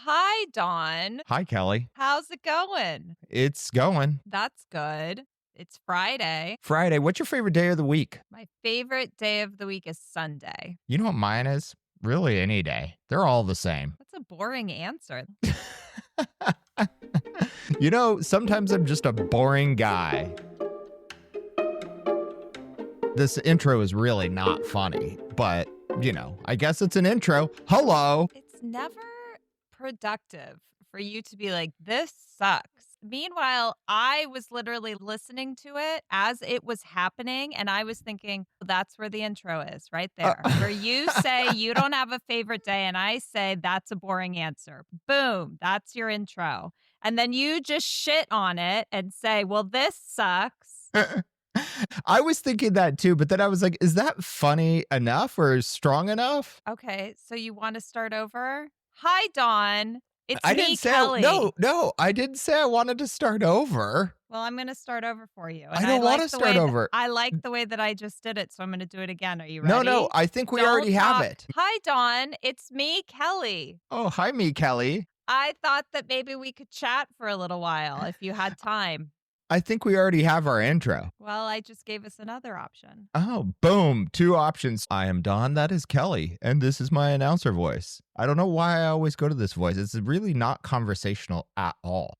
Hi, Dawn. Hi, Kelly. How's it going? It's going. That's good. It's Friday. Friday. What's your favorite day of the week? My favorite day of the week is Sunday. You know what mine is? Really, any day. They're all the same. That's a boring answer. Sometimes I'm just a boring guy. This intro is really not funny, but, I guess it's an intro. Hello. It's never productive for you to be like, this sucks. Meanwhile, I was literally listening to it as it was happening, and I was thinking, that's where the intro is, right there. Where you say you don't have a favorite day, and I say that's a boring answer. Boom, that's your intro. And then you just shit on it and say, well, this sucks. I was thinking that too, but then I was like, is that funny enough or strong enough? Okay, so you want to start over? Hi, Dawn. It's I me, didn't say Kelly. No, I didn't say I wanted to start over. Well, I'm going to start over for you. I don't want to start over. I like the way that I just did it, so I'm going to do it again. Are you ready? No, I think we already have it. Hi, Dawn. It's me, Kelly. Oh, hi, me, Kelly. I thought that maybe we could chat for a little while if you had time. I think we already have our intro. Well, I just gave us another option. Oh, boom. 2 options. I am Don. That is Kelly. And this is my announcer voice. I don't know why I always go to this voice. It's really not conversational at all.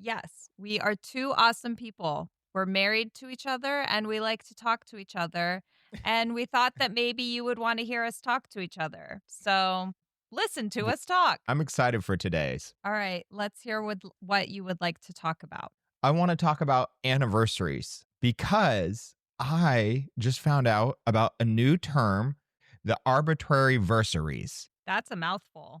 Yes, we are 2 awesome people. We're married to each other and we like to talk to each other. And we thought that maybe you would want to hear us talk to each other. So listen to us talk. I'm excited for today's. All right, let's hear what you would like to talk about. I want to talk about anniversaries because I just found out about a new term, the arbitrary-versaries. That's a mouthful.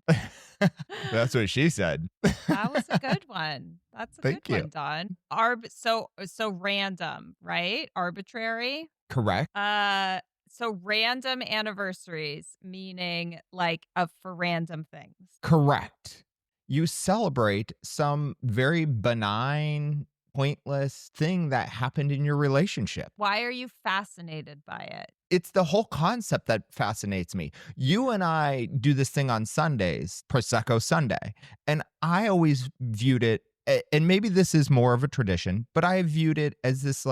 That's what she said. That was a good one. That's a Thank good you. one, Don. So random, right? Arbitrary. Correct. So random anniversaries, meaning for random things. Correct. You celebrate some very benign, pointless thing that happened in your relationship. Why are you fascinated by it? It's the whole concept that fascinates me. You and I do this thing on Sundays, Prosecco Sunday, and I always viewed it, and maybe this is more of a tradition, but I viewed it as this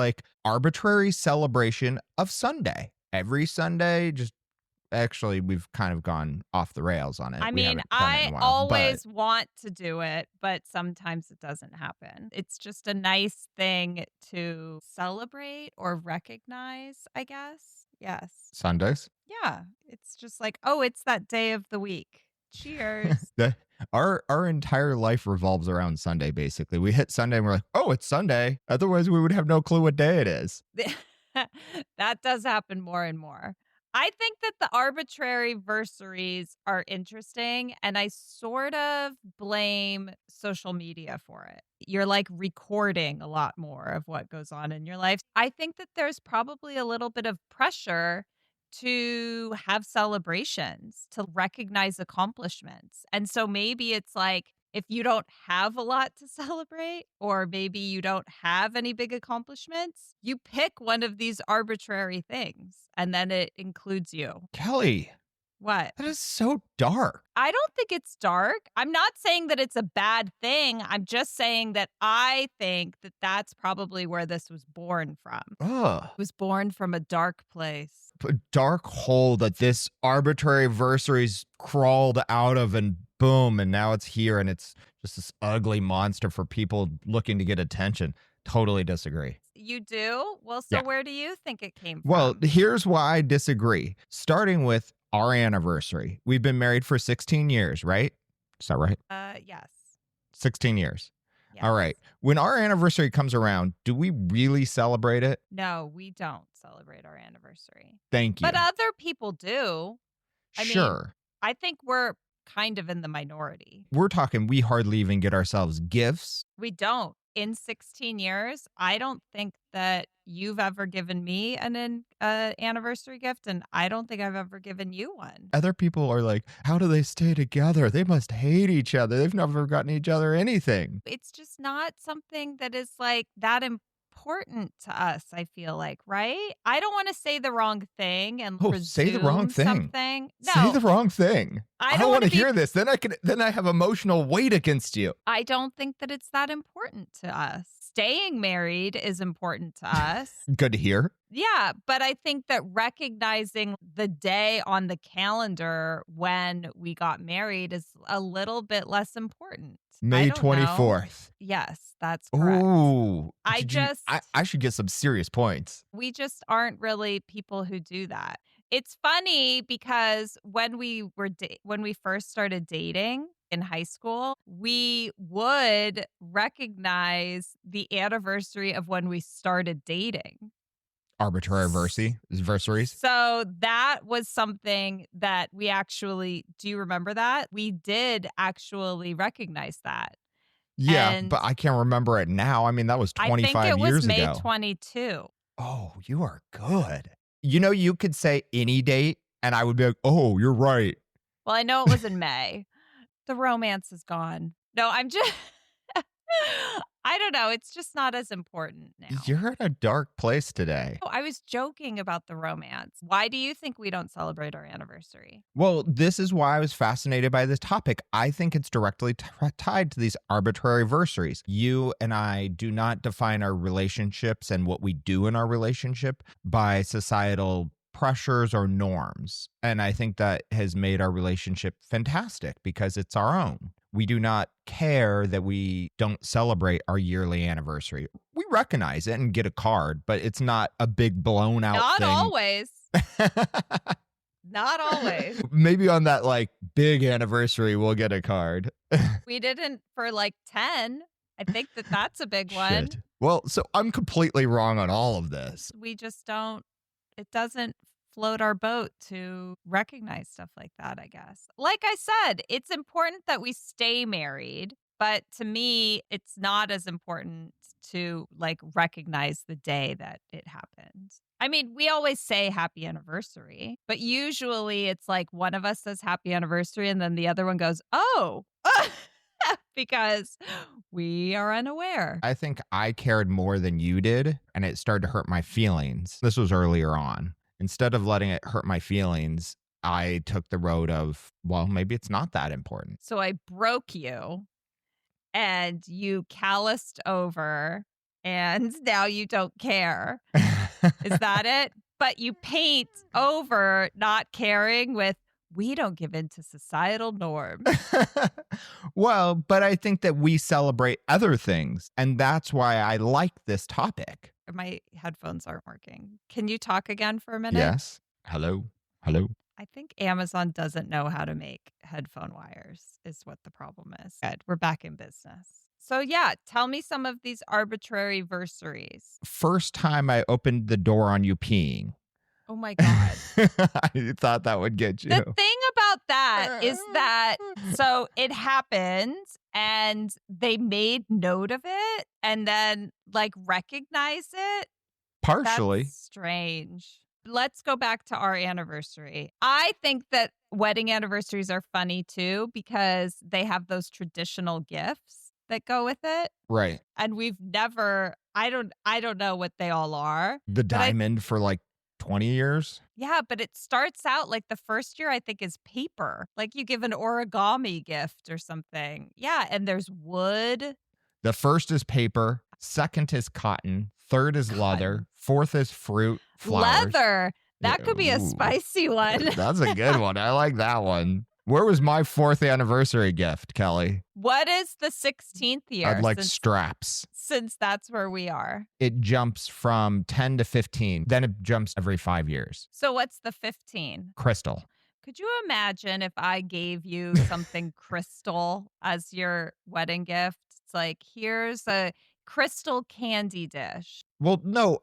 arbitrary celebration of Sunday. Every Sunday, actually, we've kind of gone off the rails on it. I mean, I always want to do it, but sometimes it doesn't happen. It's just a nice thing to celebrate or recognize, I guess. Yes. Sundays? Yeah. It's just it's that day of the week. Cheers. Our entire life revolves around Sunday, basically. We hit Sunday and we're like, oh, it's Sunday. Otherwise, we would have no clue what day it is. That does happen more and more. I think that the arbitrary-versaries are interesting, and I sort of blame social media for it. You're recording a lot more of what goes on in your life. I think that there's probably a little bit of pressure to have celebrations, to recognize accomplishments. And so maybe it's if you don't have a lot to celebrate, or maybe you don't have any big accomplishments, you pick one of these arbitrary things, and then it includes you. Kelly. What? That is so dark. I don't think it's dark. I'm not saying that it's a bad thing. I'm just saying that I think that that's probably where this was born from. Ugh. It was born from a dark place. A dark hole that this arbitrary-versaries crawled out of, and boom, and now it's here, and it's just this ugly monster for people looking to get attention. Totally disagree. You do? Well, so Where do you think it came from? Well, here's why I disagree. Starting with our anniversary. We've been married for 16 years, right? Is that right? Yes. 16 years. Yes. All right. When our anniversary comes around, do we really celebrate it? No, we don't celebrate our anniversary. Thank you. But other people do. I mean, I think we're kind of in the minority. We're talking we hardly even get ourselves gifts. We don't. In 16 years, I don't think that you've ever given me an anniversary gift, and I don't think I've ever given you one. Other people are like, how do they stay together? They must hate each other. They've never gotten each other anything. It's just not something that is that important to us, I feel like, right? I don't want to say the wrong thing and presume say the wrong thing. Something. No. Say the wrong thing. I I don't don't want wanna to be hear this. Then I have emotional weight against you. I don't think that it's that important to us. Staying married is important to us. Good to hear. Yeah, but I think that recognizing the day on the calendar when we got married is a little bit less important. I May don't know. 24th. Yes, that's correct. Ooh, I just I should get some serious points. we just aren't really people who do that. It's funny because when we first started dating in high school, we would recognize the anniversary of when we started dating. Arbitrary-versaries. So that was something that we actually do you remember that? We did actually recognize that. Yeah, And but I can't remember it now. I mean, that was I think it 25 was years May ago. 22. Oh, you are good. You know, you could say any date, and I would be like, oh, you're right. Well, I know it was in May. The romance is gone. No, I'm just I don't know, it's just not as important now. You're in a dark place today. Oh, I was joking about the romance. Why do you think we don't celebrate our anniversary? Well, this is why I was fascinated by this topic. I think it's directly tied to these arbitrary versaries. You and I do not define our relationships and what we do in our relationship by societal pressures or norms. And I think that has made our relationship fantastic because it's our own. We do not care that we don't celebrate our yearly anniversary. We recognize it and get a card, but it's not a big blown out Not thing. always. Not always. Maybe on that like big anniversary, we'll get a card. We didn't for like 10. I think that that's a big one. Shit. Well, so I'm completely wrong on all of this. We just don't it doesn't float our boat to recognize stuff like that, I guess. Like I said, it's important that we stay married, but to me, it's not as important to like recognize the day that it happened. I mean, we always say happy anniversary, but usually it's like one of us says happy anniversary and then the other one goes, "Oh." Because we are unaware. I think I cared more than you did, and it started to hurt my feelings. This was earlier on. Instead of letting it hurt my feelings, I took the road of, well, maybe it's not that important. So I broke you and you calloused over and now you don't care. Is that it? But you paint over not caring with we don't give in to societal norms. Well, but I think that we celebrate other things, and that's why I like this topic. My headphones aren't working. Can you talk again for a minute? Yes. Hello. Hello. I think Amazon doesn't know how to make headphone wires, is what the problem is. Good. We're back in business. So, yeah, tell me some of these arbitrary-versaries. First time I opened the door on you peeing. Oh my God. I thought that would get you. The thing about that is that so it happened and they made note of it and then like recognize it. Partially. That's strange. Let's go back to our anniversary. I think that wedding anniversaries are funny too because they have those traditional gifts that go with it. Right. And we've never I don't know what they all are. The diamond for like 20 years. Yeah, but it starts out like the first year I think is paper. Like you give an origami gift or something. Yeah, and there's wood. The first is paper, second is cotton, third is leather, fourth is fruit, flowers. Leather. That Yeah, could be a ooh. spicy one. That's a good one. I like that one. Where was my 4th anniversary gift, Kelly? What is the 16th year? I'd like straps. Since that's where we are. It jumps from 10 to 15. Then it jumps every 5 years. So what's the 15? Crystal. Could you imagine if I gave you something crystal as your wedding gift? It's like, here's a crystal candy dish. Well, no,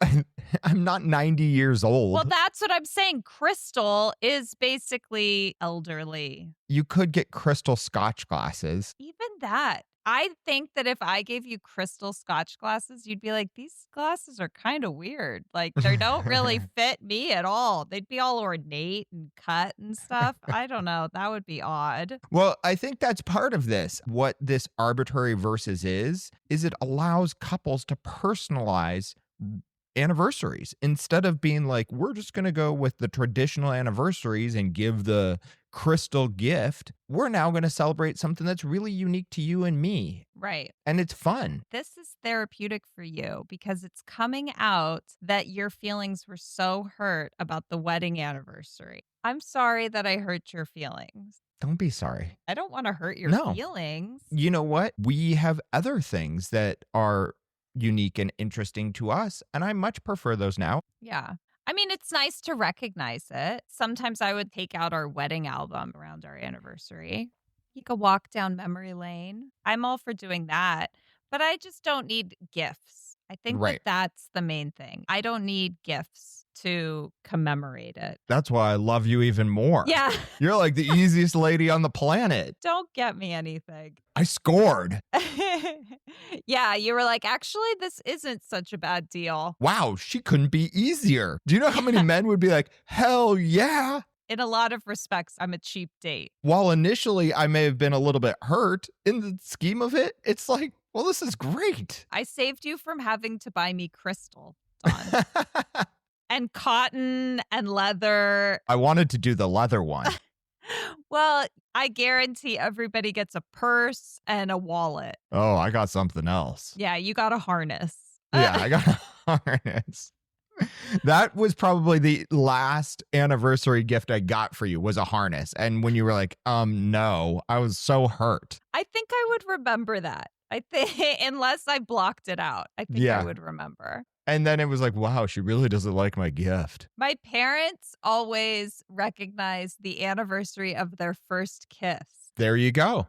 I'm not 90 years old. Well, that's what I'm saying. Crystal is basically elderly. You could get crystal scotch glasses. Even that. I think that if I gave you crystal scotch glasses, you'd be like, these glasses are kind of weird. Like, they don't really fit me at all. They'd be all ornate and cut and stuff. I don't know. That would be odd. Well, I think that's part of this. What this arbitrary versus is it allows couples to personalize anniversaries. Instead of being like, we're just going to go with the traditional anniversaries and give the crystal gift, we're now going to celebrate something that's really unique to you and me. Right. And it's fun. This is therapeutic for you because it's coming out that your feelings were so hurt about the wedding anniversary. I'm sorry that I hurt your feelings. Don't be sorry. I don't want to hurt your No. feelings. You know what? We have other things that are unique and interesting to us, and I much prefer those now. Yeah. I mean, it's nice to recognize it. Sometimes I would take out our wedding album around our anniversary. Take a walk down memory lane. I'm all for doing that, but I just don't need gifts. I think that Right. that's the main thing. I don't need gifts to commemorate it. That's why I love you even more. Yeah. You're like the easiest lady on the planet. Don't get me anything. I scored. Yeah, you were like, actually, this isn't such a bad deal. Wow, she couldn't be easier. Do you know how many men would be like, hell yeah? In a lot of respects, I'm a cheap date. While initially I may have been a little bit hurt, in the scheme of it, it's like, well, this is great. I saved you from having to buy me crystal, Dawn. And cotton and leather. I wanted to do the leather one. Well, I guarantee everybody gets a purse and a wallet. Oh, I got something else. Yeah, you got a harness. Yeah, I got a harness. That was probably the last anniversary gift I got for you was a harness. And when you were like, no, I was so hurt. I think I would remember that. I think unless I blocked it out, I think Yeah. I would remember. And then it was like, wow, she really doesn't like my gift. My parents always recognize the anniversary of their first kiss. There you go.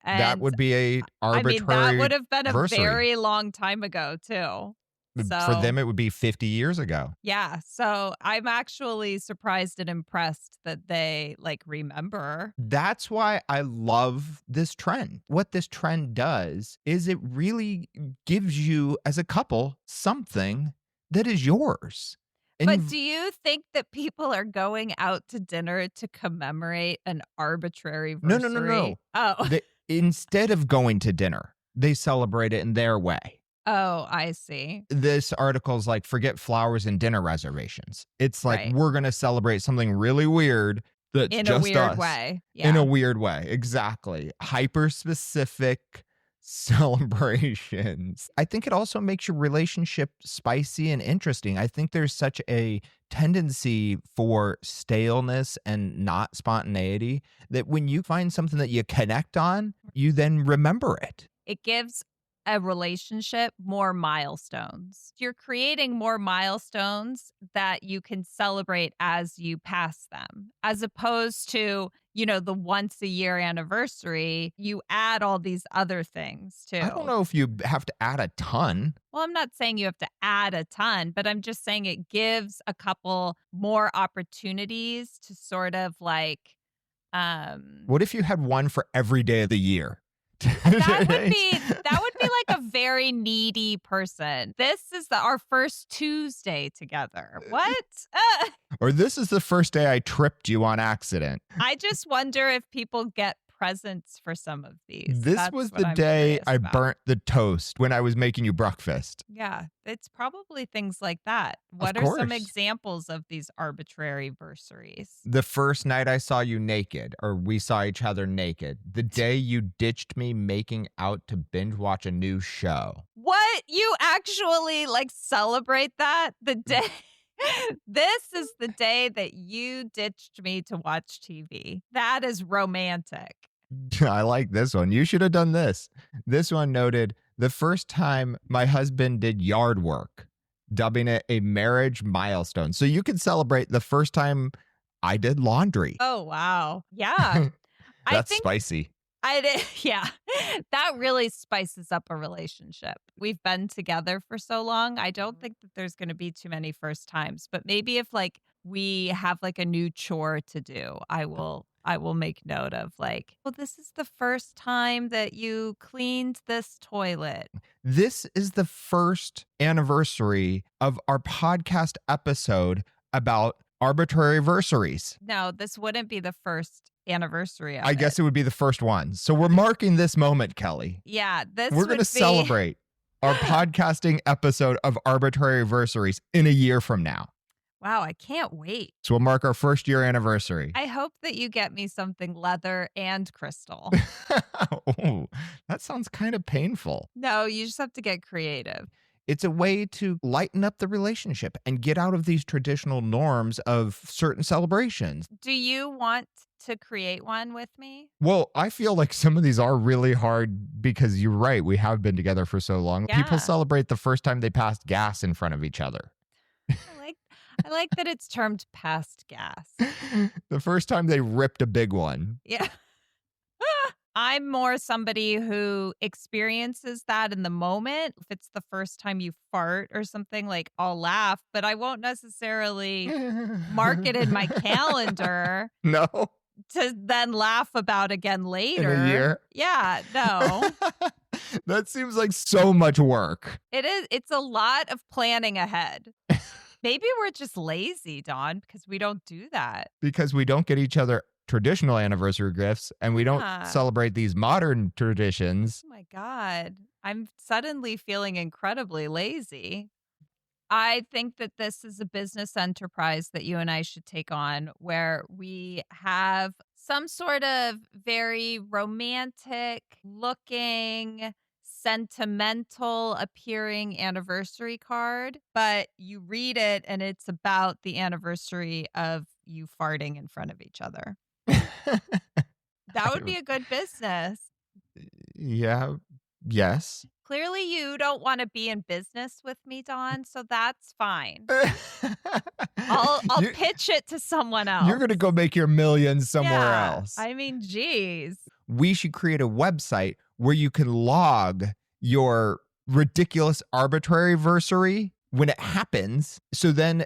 That And would be a I mean, that arbitrary would have been a versary. very long time ago, too. So, For them, it would be 50 years ago. yeah. So I'm actually surprised and impressed that they like remember. That's why I love this trend. What this trend does is it really gives you, as a couple, something that is yours. And But do you think that people are going out to dinner to commemorate an arbitrary No, versary? no, no, no. Oh. Instead of going to dinner, they celebrate it in their way. Oh, I see. This article's like, forget flowers and dinner reservations. It's like, Right. we're going to celebrate something really weird that's In just a weird us. way. In Yeah. a weird way. Exactly. Hyper specific celebrations. I think it also makes your relationship spicy and interesting. I think there's such a tendency for staleness and not spontaneity that when you find something that you connect on, you then remember it. It gives a relationship more milestones. You're creating more milestones that you can celebrate as you pass them, as opposed to, the once a year anniversary. You add all these other things too. I don't know if you have to add a ton. Well, I'm not saying you have to add a ton, but I'm just saying it gives a couple more opportunities to sort of like, What if you had one for every day of the year? that would be like a very needy person. This is our first Tuesday together. What? Or this is the first day I tripped you on accident. I just wonder if people get presents for some of these. This That's was what the I'm day curious I about. burnt the toast when I was making you breakfast. Yeah, it's probably things like that. What Of are some course. examples of these arbitrary versaries? The first night I saw you naked, or we saw each other naked. The day you ditched me making out to binge watch a new show. What? You actually like celebrate that? The day this is the day that you ditched me to watch TV. That is romantic. I like this one. You should have done this. This one noted the first time my husband did yard work, dubbing it a marriage milestone. So you can celebrate the first time I did laundry. Oh, wow. Yeah. I That's think spicy. I did. Yeah. That really spices up a relationship. We've been together for so long. I don't think that there's going to be too many first times, but maybe if like we have like a new chore to do, I will make note of like, well, this is the first time that you cleaned this toilet. This is the first anniversary of our podcast episode about arbitrary-versaries. No, this wouldn't be the first anniversary of I guess it would be the first one. So we're marking this moment, Kelly. Yeah, this We're going to would be- celebrate. our podcasting episode of Arbitrary-versaries in a year from now. Wow, I can't wait. So we'll mark our first year anniversary. I hope that you get me something leather and crystal. Oh, that sounds kind of painful. No, you just have to get creative. It's a way to lighten up the relationship and get out of these traditional norms of certain celebrations. Do you want to create one with me? Well, I feel like some of these are really hard because you're right. We have been together for so long. Yeah. People celebrate the first time they passed gas in front of each other. I like that it's termed past gas. The first time they ripped a big one. Yeah. I'm more somebody who experiences that in the moment. If it's the first time you fart or something, like I'll laugh, but I won't necessarily mark it in my calendar No. to then laugh about again later. In a year? Yeah, no. That seems like so much work. It is. It's a lot of planning ahead. Maybe we're just lazy, Dawn, because we don't do that. Because we don't get each other traditional anniversary gifts and we don't celebrate these modern traditions. Oh my God. I'm suddenly feeling incredibly lazy. I think that this is a business enterprise that you and I should take on where we have some sort of very romantic looking, sentimental appearing anniversary card, but you read it and it's about the anniversary of you farting in front of each other. That would be a good business. Yeah. Yes. Clearly, you don't want to be in business with me, Dawn, so that's fine. I'll pitch it to someone else. You're going to go make your millions somewhere else. I mean, geez. We should create a website where you can log your ridiculous arbitrary-versary when it happens. So then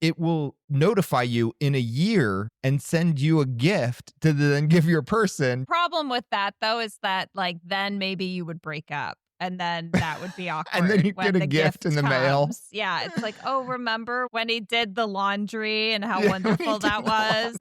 it will notify you in a year and send you a gift to then give your person. Problem with that, though, is that like then maybe you would break up. And then that would be awkward. And then you when get a gift in the mail. Yeah, it's like, oh, remember when he did the laundry and how wonderful that was?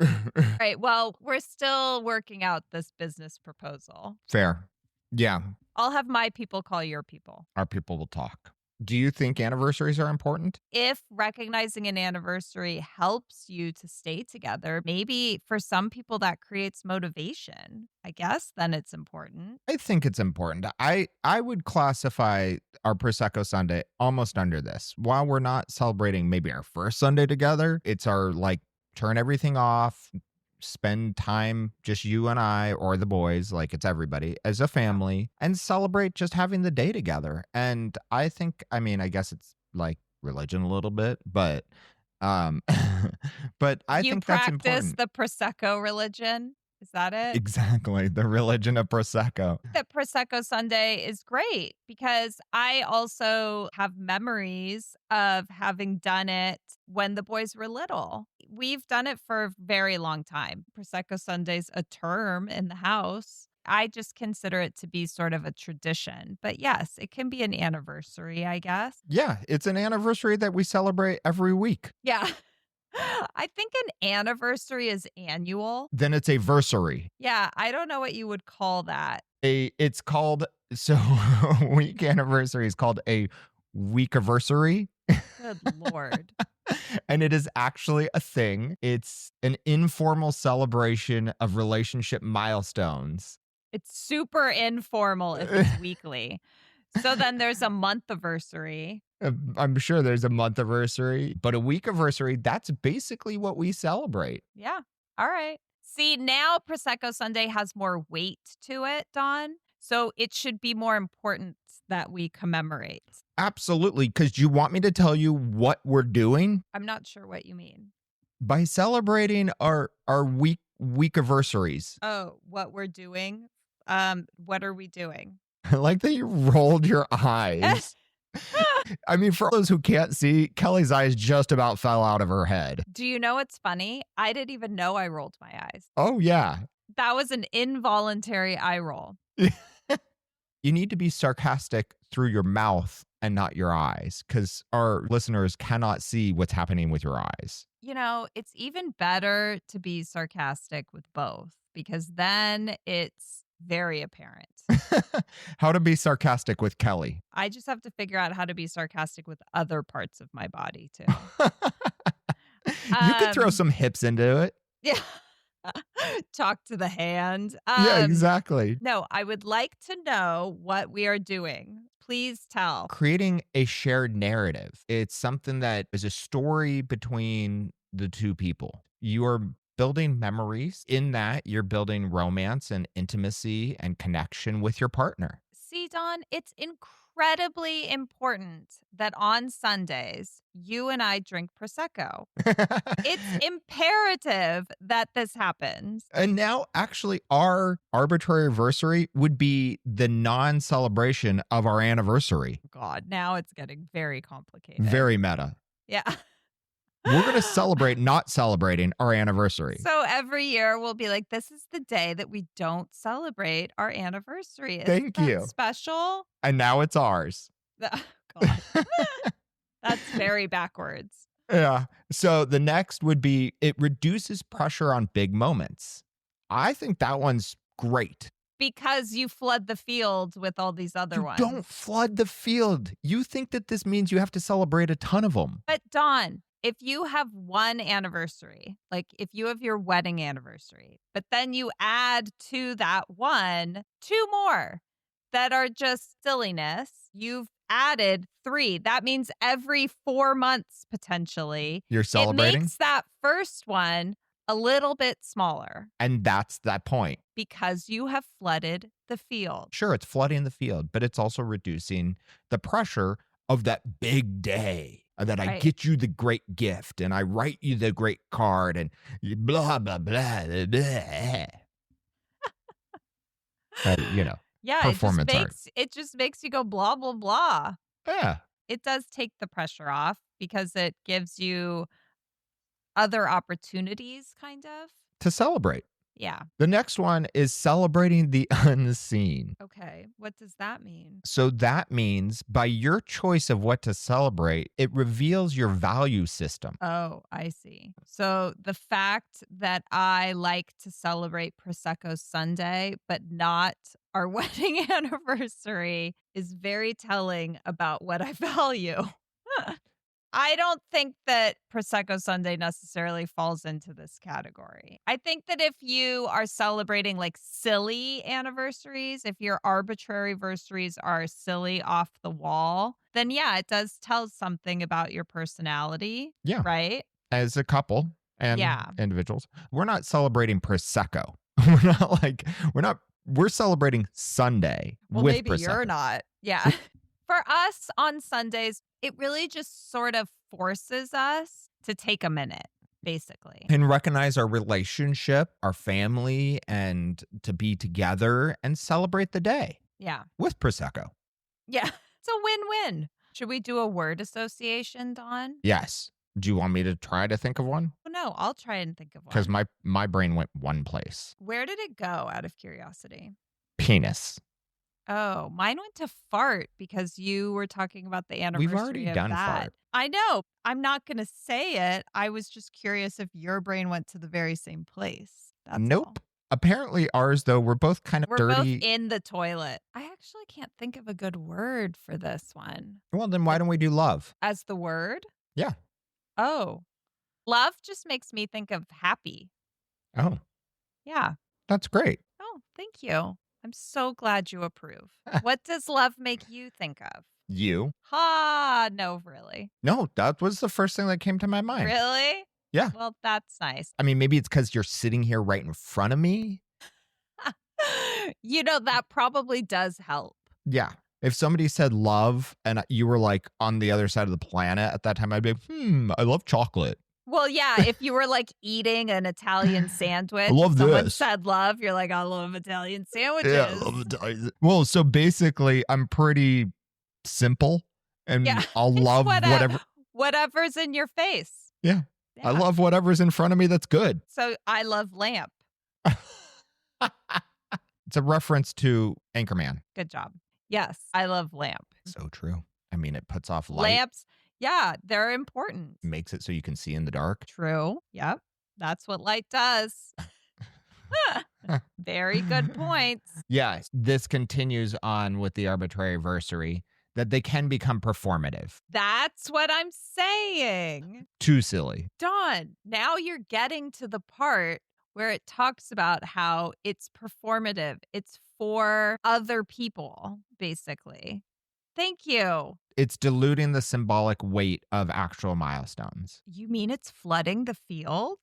Right. Well, we're still working out this business proposal. Fair. Yeah. I'll have my people call your people. Our people will talk. Do you think anniversaries are important? If recognizing an anniversary helps you to stay together, maybe for some people that creates motivation, I guess, then it's important. I think it's important. I would classify our Prosecco Sunday almost under this. While we're not celebrating maybe our first Sunday together, it's our like turn everything off, spend time just you and I or the boys, like it's everybody as a family, and celebrate just having the day together. And I think, I mean, I guess it's like religion a little bit, but but I think that's important. You practice the Prosecco religion? Is that it? Exactly. The religion of Prosecco. The Prosecco Sunday is great because I also have memories of having done it when the boys were little. We've done it for a very long time. Prosecco Sunday's a term in the house. I just consider it to be sort of a tradition. But yes, it can be an anniversary, I guess. Yeah, it's an anniversary that we celebrate every week. Yeah. I think an anniversary is annual. Then it's a versary. Yeah, I don't know what you would call that. It's called, so week anniversary is called a week-iversary. Good Lord. And it is actually a thing. It's an informal celebration of relationship milestones. It's super informal if it's weekly. So then there's a month-iversary. I'm sure there's a month-iversary, but a week-iversary, that's basically what we celebrate. Yeah. All right. See, now Prosecco Sunday has more weight to it, Dawn. So it should be more important that we commemorate. Absolutely. Because you want me to tell you what we're doing? I'm not sure what you mean. By celebrating our week-iversaries. Oh, what we're doing? What are we doing? I like that you rolled your eyes. I mean, for those who can't see, Kelly's eyes just about fell out of her head. Do you know what's funny? I didn't even know I rolled my eyes. Oh, yeah. That was an involuntary eye roll. You need to be sarcastic through your mouth and not your eyes, because our listeners cannot see what's happening with your eyes. You know, it's even better to be sarcastic with both, because then it's very apparent. How to be sarcastic with Kelly. I just have to figure out how to be sarcastic with other parts of my body too. You could throw Um, some hips into it. yeah. Talk to the hand. Yeah, exactly. No, I would like to know what we are doing. Please tell. Creating a shared narrative. It's something that is a story between the two people. You are building memories. In that, you're building romance and intimacy and connection with your partner. See, Dawn, it's incredibly important that on Sundays, you and I drink Prosecco. It's imperative that this happens. And now, actually, our arbitrary-versary would be the non-celebration of our anniversary. God, now it's getting very complicated. Very meta. Yeah. We're going to celebrate not celebrating our anniversary. So every year we'll be like, this is the day that we don't celebrate our anniversary. Isn't Thank that you. special? And now it's ours. God. That's very backwards. Yeah. So the next would be it reduces pressure on big moments. I think that one's great. Because you flood the field with all these other ones. Don't flood the field. You think that this means you have to celebrate a ton of them. But Dawn, if you have one anniversary, like if you have your wedding anniversary, but then you add to that one, two more that are just silliness, you've added 3. That means every 4 months, potentially. You're It celebrating? makes that first one a little bit smaller And that's that point. because you have flooded the field. Sure, it's flooding the field, but it's also reducing the pressure of that big day that I Right. get you the great gift and I write you the great card and blah, blah, blah, blah, blah. You know, Yeah, performance art. it just makes you go blah blah blah. Yeah. It does take the pressure off because it gives you other opportunities, kind of. To celebrate. Yeah. The next one is celebrating the unseen. Okay. What does that mean? So that means by your choice of what to celebrate, it reveals your value system. Oh, I see. So the fact that I like to celebrate Prosecco Sunday, but not our wedding anniversary is very telling about what I value. I don't think that Prosecco Sunday necessarily falls into this category. I think that if you are celebrating like silly anniversaries, if your arbitrary-versaries are silly off the wall, then yeah, it does tell something about your personality, Yeah. right? As a couple and Yeah. individuals, we're not celebrating Prosecco. We're celebrating Sunday Well, with maybe Prosecco. you're not. Yeah. For us on Sundays, it really just sort of forces us to take a minute, basically. And recognize our relationship, our family, and to be together and celebrate the day Yeah. with Prosecco. Yeah. It's a win-win. Should we do a word association, Dawn? Yes. Do you want me to try to think of one? Oh, no, I'll try and think of one. Because my brain went one place. Where did it go, out of curiosity? Penis. Oh, mine went to fart because you were talking about the anniversary already of done that. fart. I know. I'm not going to say it. I was just curious if your brain went to the very same place. That's Nope. all. Apparently ours, though, we're both kind of We're dirty. both in the toilet. I actually can't think of a good word for this one. Well, then why don't we do love? As the word? Yeah. Oh, love just makes me think of happy. Oh, Yeah. that's great. Oh, thank you. I'm so glad you approve. What does love make you think of? You? Ha, no, really. No, that was the first thing that came to my mind. Really? Yeah. Well, that's nice. I mean, maybe it's because you're sitting here right in front of me. You know, that probably does help. Yeah. If somebody said love and you were like on the other side of the planet at that time, I'd be like, I love chocolate. Well, yeah, if you were like eating an Italian sandwich, I love someone this. said love, you're like, I love Italian sandwiches. Yeah, I love Italian. Well, so basically, I'm pretty simple and Yeah. I'll love whatever. Whatever's in your face. Yeah. Yeah. I love whatever's in front of me that's good. So I love lamp. It's a reference to Anchorman. Good job. Yes, I love lamp. So true. I mean, it puts off light, Lamps, yeah, they're important. makes it so you can see in the dark. True. Yep. That's what light does. Very good points. Yes, this continues on with the arbitrary-versary that they can become performative. That's what I'm saying. Too silly. Dawn, now you're getting to the part where it talks about how it's performative. It's for other people, basically. Thank you. It's diluting the symbolic weight of actual milestones. You mean it's flooding the field?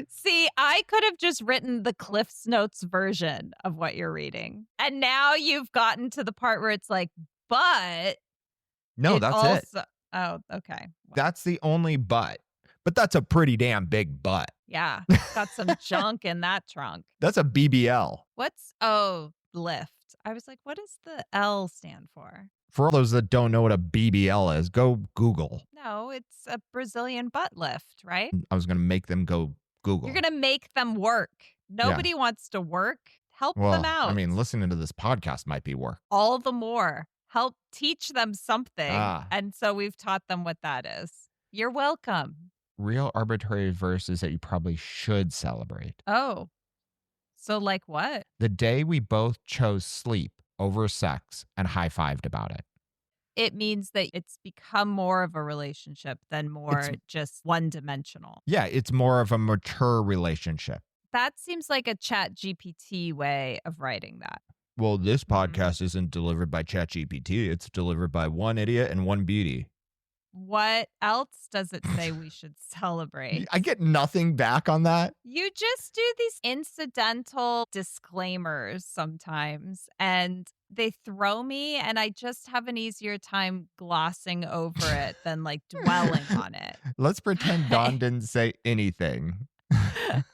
See, I could have just written the Cliff's Notes version of what you're reading. And now you've gotten to the part where it's like, but No, it that's it. also. Oh, okay. Well, That's the only but. But that's a pretty damn big but. yeah. Got some junk in that trunk. That's a BBL. Lift. I was like, what does the L stand for? For all those that don't know what a BBL is, go Google. No, it's a Brazilian butt lift, right? I was going to make them go Google. You're going to make them work. Nobody wants to work. Help them out. I mean, listening to this podcast might be work. All the more. Help teach them something. Ah. And so we've taught them what that is. You're welcome. Real arbitrary verses that you probably should celebrate. Oh, so like what? The day we both chose sleep over sex and high-fived about it. It means that it's become more of a relationship than more just one-dimensional. Yeah, it's more of a mature relationship. That seems like a Chat GPT way of writing that. Well, this podcast isn't delivered by ChatGPT. It's delivered by one idiot and one beauty. What else does it say we should celebrate? I get nothing back on that. You just do these incidental disclaimers sometimes, and they throw me, and I just have an easier time glossing over it than like dwelling on it. Let's pretend Dawn didn't say anything.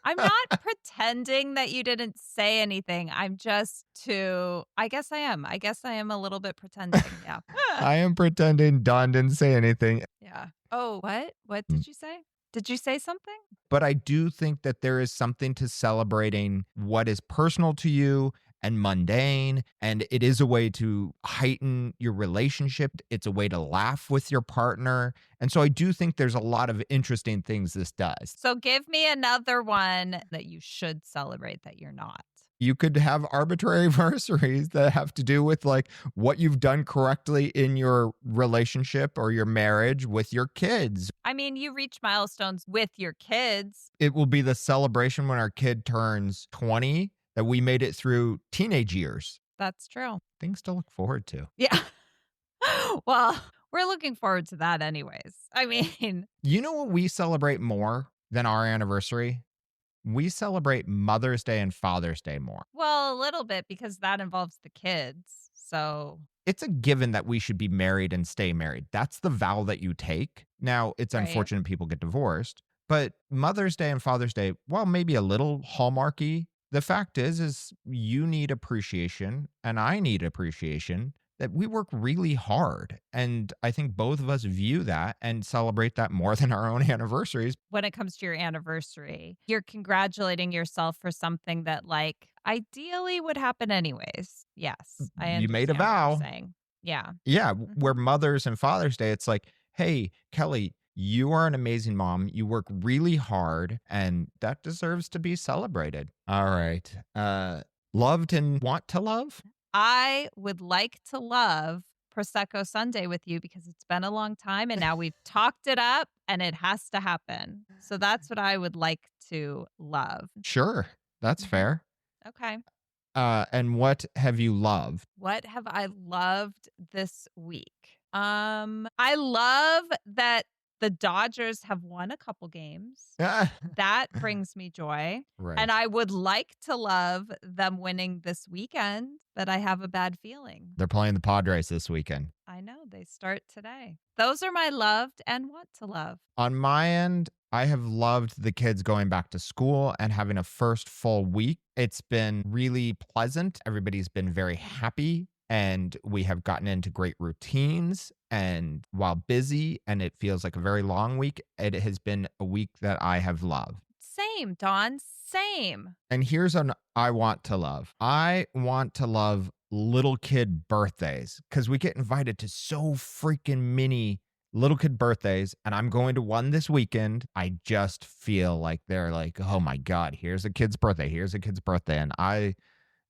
I'm not pretending that you didn't say anything. I'm just I guess I am. I guess I am a little bit pretending. Yeah. I am pretending Dawn didn't say anything. Yeah. Oh, what? What did you say? Did you say something? But I do think that there is something to celebrating what is personal to you and mundane. And it is a way to heighten your relationship. It's a way to laugh with your partner. And so I do think there's a lot of interesting things this does. So give me another one that you should celebrate that you're not. You could have arbitrary-versaries that have to do with like what you've done correctly in your relationship or your marriage with your kids. I mean, you reach milestones with your kids. It will be the celebration when our kid turns 20 that we made it through teenage years. That's true. Things to look forward to. Yeah. Well, we're looking forward to that anyways. I mean, You know what we celebrate more than our anniversary? We celebrate Mother's Day and Father's Day more. well, a little bit because that involves the kids. So It's a given that we should be married and stay married. That's the vow that you take. Now, it's Right. unfortunate people get divorced, but Mother's Day and Father's Day, while maybe a little hallmarky, the fact is you need appreciation and I need appreciation that we work really hard. And I think both of us view that and celebrate that more than our own anniversaries. when it comes to your anniversary, you're congratulating yourself for something that, like, ideally would happen anyways. Yes, I understand You made a what you're vow. saying. Yeah. Yeah, where Mother's and Father's Day, it's like, hey, Kelly, you are an amazing mom. You work really hard, and that deserves to be celebrated. All right. Loved and want to love? I would like to love Prosecco Sunday with you because it's been a long time and now we've talked it up and it has to happen. So that's what I would like to love. Sure. That's Mhm. fair. Okay. And what have you loved? What have I loved this week? I love that the Dodgers have won a couple games. That brings me joy. Right. And I would like to love them winning this weekend, but I have a bad feeling. They're playing the Padres this weekend. I know they start today. Those are my loved and want to love. On my end, I have loved the kids going back to school and having a first full week. It's been really pleasant. Everybody's been very happy and we have gotten into great routines. And while busy and it feels like a very long week, it has been a week that I have loved. Same, Dawn. Same. And here's an I want to love. I want to love little kid birthdays because we get invited to so freaking many little kid birthdays, and I'm going to one this weekend. I just feel like they're like, oh my God, here's a kid's birthday. Here's a kid's birthday. And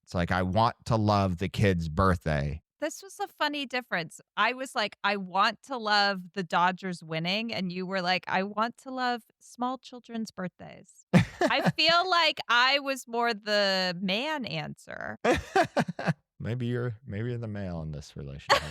it's like, I want to love the kid's birthday. This was a funny difference. I was like, I want to love the Dodgers winning. And you were like, I want to love small children's birthdays. I feel like I was more the man answer. maybe you're the male in this relationship.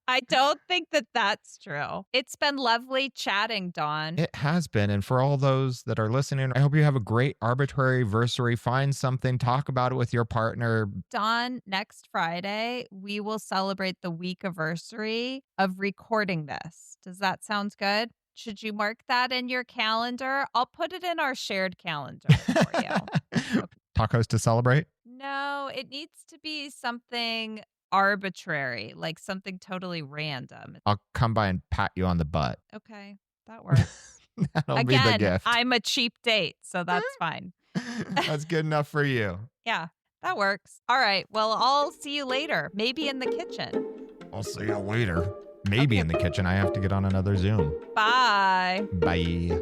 I don't think that that's true. It's been lovely chatting, Dawn. It has been. And for all those that are listening, I hope you have a great arbitrary-versary. Find something, talk about it with your partner. Dawn, next Friday, we will celebrate the week anniversary of recording this. Does that sound good? Should you mark that in your calendar? I'll put it in our shared calendar for you. Okay. Tacos to celebrate? No, it needs to be something arbitrary, like something totally random. I'll come by and pat you on the butt. Okay, that works. That'll be the Again, gift. I'm a cheap date, so that's fine. That's good enough for you. Yeah, that works. All right, well, I'll see you later, maybe in the kitchen. I'll see you later. Maybe in the kitchen. I have to get on another Zoom. Bye. Bye.